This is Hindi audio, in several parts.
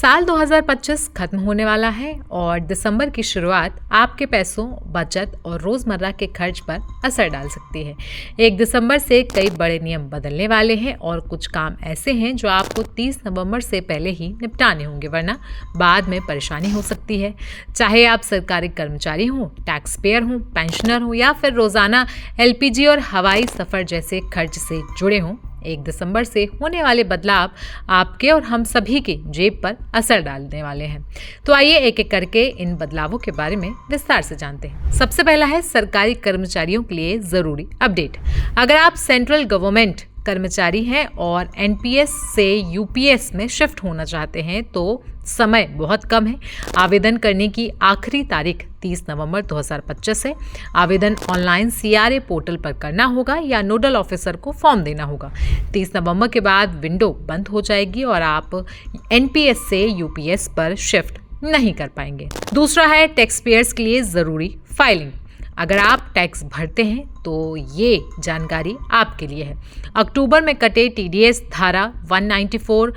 साल 2025 खत्म होने वाला है और दिसंबर की शुरुआत आपके पैसों, बचत और रोजमर्रा के खर्च पर असर डाल सकती है। 1 दिसंबर से कई बड़े नियम बदलने वाले हैं और कुछ काम ऐसे हैं जो आपको 30 नवंबर से पहले ही निपटाने होंगे, वरना बाद में परेशानी हो सकती है। चाहे आप सरकारी कर्मचारी हों, टैक्स पेयर हों, पेंशनर हों या फिर रोजाना एलपीजी और हवाई सफर जैसे खर्च से जुड़े हों, 1 दिसंबर से होने वाले बदलाव आपके और हम सभी की जेब पर असर डालने वाले हैं। तो आइए एक एक करके इन बदलावों के बारे में विस्तार से जानते हैं। सबसे पहला है सरकारी कर्मचारियों के लिए जरूरी अपडेट। अगर आप सेंट्रल गवर्नमेंट कर्मचारी हैं और एनपीएस से यूपीएस में शिफ्ट होना चाहते हैं तो समय बहुत कम है। आवेदन करने की आखिरी तारीख 30 नवंबर 2025 है। आवेदन ऑनलाइन सीआरए पोर्टल पर करना होगा या नोडल ऑफिसर को फॉर्म देना होगा। 30 नवंबर के बाद विंडो बंद हो जाएगी और आप एनपीएस से यूपीएस पर शिफ्ट नहीं कर पाएंगे। दूसरा है टैक्स पेयर्स के लिए ज़रूरी फाइलिंग। अगर आप टैक्स भरते हैं तो ये जानकारी आपके लिए है। अक्टूबर में कटे टीडीएस धारा 194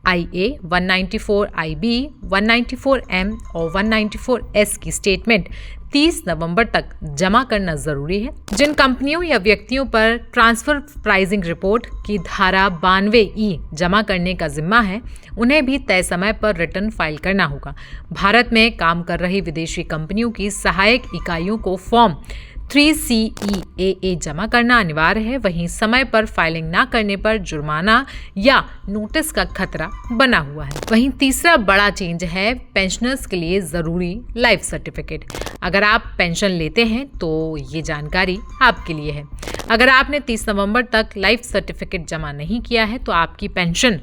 IA, 194 IB, 194 M और 194 S की स्टेटमेंट 30 नवंबर तक जमा करना जरूरी है। जिन कंपनियों या व्यक्तियों पर ट्रांसफर प्राइसिंग रिपोर्ट की धारा 92E जमा करने का जिम्मा है, उन्हें भी तय समय पर रिटर्न फाइल करना होगा। भारत में काम कर रही विदेशी कंपनियों की सहायक इकाइयों को फॉर्म 3CEAA जमा करना अनिवार्य है। वहीं समय पर फाइलिंग ना करने पर जुर्माना या नोटिस का खतरा बना हुआ है। वहीं तीसरा बड़ा चेंज है पेंशनर्स के लिए जरूरी लाइफ सर्टिफिकेट। अगर आप पेंशन लेते हैं तो ये जानकारी आपके लिए है। अगर आपने 30 नवंबर तक लाइफ सर्टिफिकेट जमा नहीं किया है तो आपकी पेंशन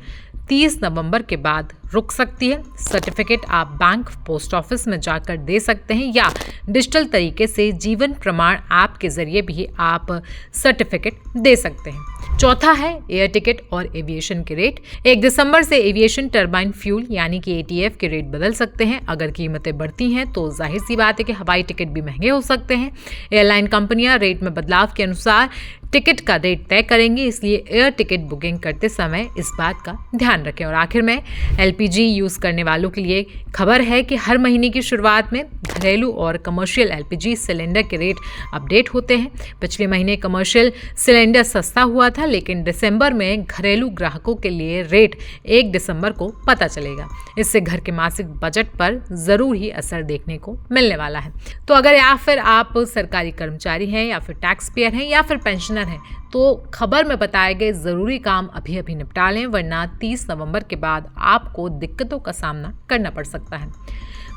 30 नवंबर के बाद रुक सकती है। सर्टिफिकेट आप बैंक, पोस्ट ऑफिस में जाकर दे सकते हैं या डिजिटल तरीके से जीवन प्रमाण ऐप के जरिए भी आप सर्टिफिकेट दे सकते हैं। चौथा है एयर टिकट और एविएशन के रेट। 1 दिसंबर से एविएशन टरबाइन फ्यूल यानी कि एटीएफ के रेट बदल सकते हैं। अगर कीमतें बढ़ती हैं तो जाहिर सी बात है कि हवाई टिकट भी महंगे हो सकते हैं। एयरलाइन कंपनियां रेट में बदलाव के अनुसार टिकट का रेट तय करेंगी, इसलिए एयर टिकट बुकिंग करते समय इस बात का ध्यान रखें। और आखिर में एलपीजी यूज करने वालों के लिए खबर है कि हर महीने की शुरुआत में घरेलू और कमर्शियल एलपीजी सिलेंडर के रेट अपडेट होते हैं। पिछले महीने कमर्शियल सिलेंडर सस्ता हुआ था, लेकिन दिसंबर में घरेलू ग्राहकों के लिए रेट 1 दिसंबर को पता चलेगा। इससे घर के मासिक बजट पर जरूर ही असर देखने को मिलने वाला है। तो अगर या फिर आप सरकारी कर्मचारी हैं या फिर टैक्स पेयर हैं या फिर पेंशनर हैं तो खबर में बताए गए जरूरी काम अभी निपटा लें, वरना 30 नवंबर के बाद आपको दिक्कतों का सामना करना पड़ सकता है।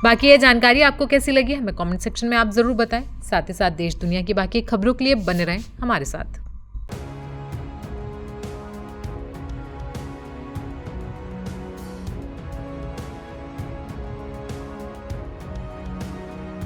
बाकी ये जानकारी आपको कैसी लगी हमें कमेंट सेक्शन में आप जरूर बताएं। साथ ही साथ देश दुनिया की बाकी खबरों के लिए बने रहें हमारे साथ।